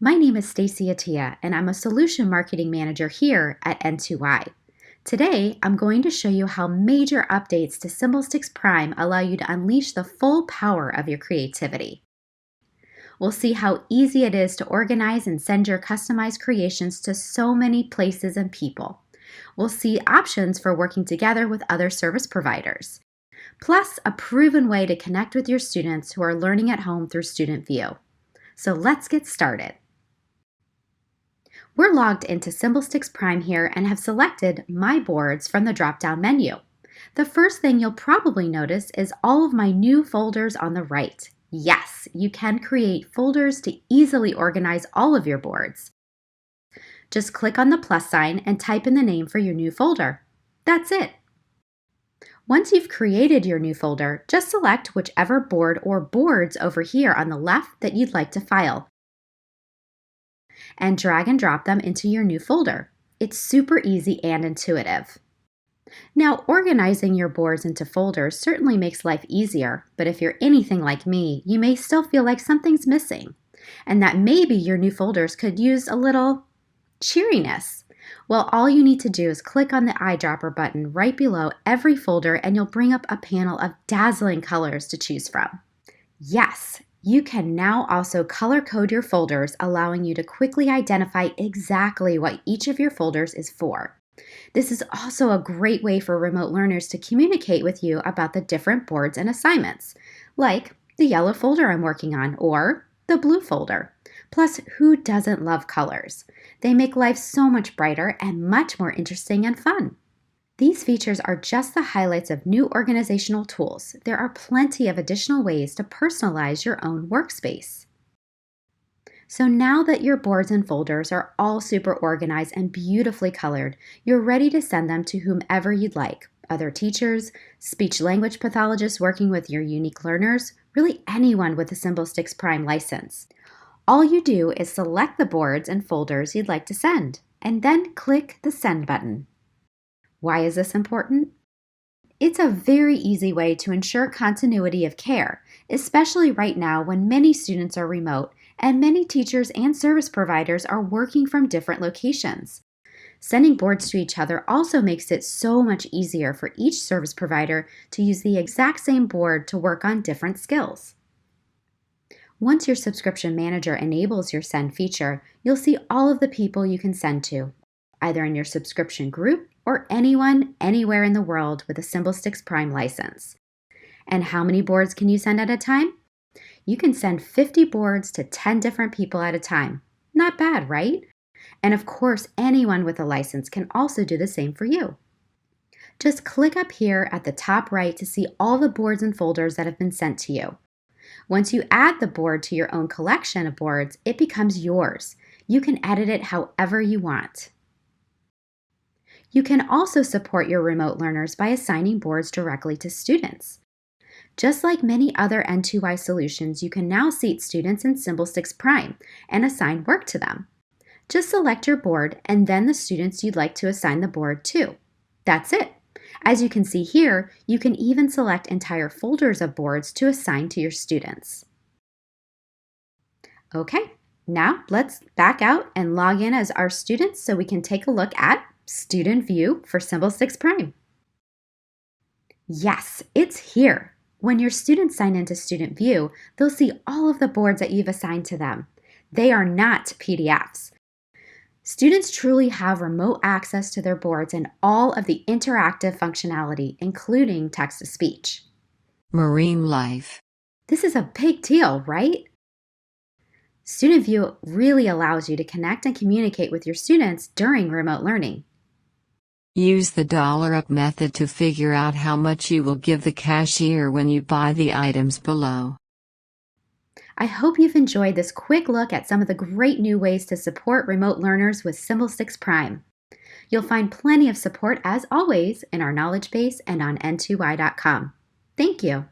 My name is Stacy Attia, and I'm a Solution Marketing Manager here at N2I. Today, I'm going to show you how major updates to SymbolStix PRIME allow you to unleash the full power of your creativity. We'll see how easy it is to organize and send your customized creations to so many places and people. We'll see options for working together with other service providers, plus a proven way to connect with your students who are learning at home through Student View. So let's get started. We're logged into SymbolStix PRIME here and have selected My Boards from the drop-down menu. The first thing you'll probably notice is all of my new folders on the right. Yes, you can create folders to easily organize all of your boards. Just click on the plus sign and type in the name for your new folder. That's it. Once you've created your new folder, just select whichever board or boards over here on the left that you'd like to file, and drag and drop them into your new folder. It's super easy and intuitive. Now, organizing your boards into folders certainly makes life easier, but if you're anything like me, you may still feel like something's missing, and that maybe your new folders could use a little cheeriness. Well, all you need to do is click on the eyedropper button right below every folder and you'll bring up a panel of dazzling colors to choose from. Yes, you can now also color code your folders, allowing you to quickly identify exactly what each of your folders is for. This is also a great way for remote learners to communicate with you about the different boards and assignments, like the yellow folder I'm working on or the blue folder. Plus, who doesn't love colors? They make life so much brighter and much more interesting and fun. These features are just the highlights of new organizational tools. There are plenty of additional ways to personalize your own workspace. So now that your boards and folders are all super organized and beautifully colored, you're ready to send them to whomever you'd like. Other teachers, speech-language pathologists working with your unique learners, really anyone with a SymbolStix PRIME license. All you do is select the boards and folders you'd like to send, and then click the Send button. Why is this important? It's a very easy way to ensure continuity of care, especially right now when many students are remote and many teachers and service providers are working from different locations. Sending boards to each other also makes it so much easier for each service provider to use the exact same board to work on different skills. Once your subscription manager enables your send feature, you'll see all of the people you can send to, either in your subscription group or anyone, anywhere in the world with a SymbolStix PRIME license. And how many boards can you send at a time? You can send 50 boards to 10 different people at a time. Not bad, right? And of course, anyone with a license can also do the same for you. Just click up here at the top right to see all the boards and folders that have been sent to you. Once you add the board to your own collection of boards, it becomes yours. You can edit it however you want. You can also support your remote learners by assigning boards directly to students. Just like many other N2I solutions, you can now seat students in SymbolStix PRIME and assign work to them. Just select your board and then the students you'd like to assign the board to. That's it. As you can see here, you can even select entire folders of boards to assign to your students. Okay, now let's back out and log in as our students so we can take a look at Student View for SymbolStix PRIME. Yes, it's here. When your students sign into Student View, they'll see all of the boards that you've assigned to them. They are not PDFs. Students truly have remote access to their boards and all of the interactive functionality, including text-to-speech. Marine life. This is a big deal, right? Student View really allows you to connect and communicate with your students during remote learning. Use the $up method to figure out how much you will give the cashier when you buy the items below. I hope you've enjoyed this quick look at some of the great new ways to support remote learners with SymbolStix PRIME. You'll find plenty of support, as always, in our knowledge base and on n2i.com. Thank you.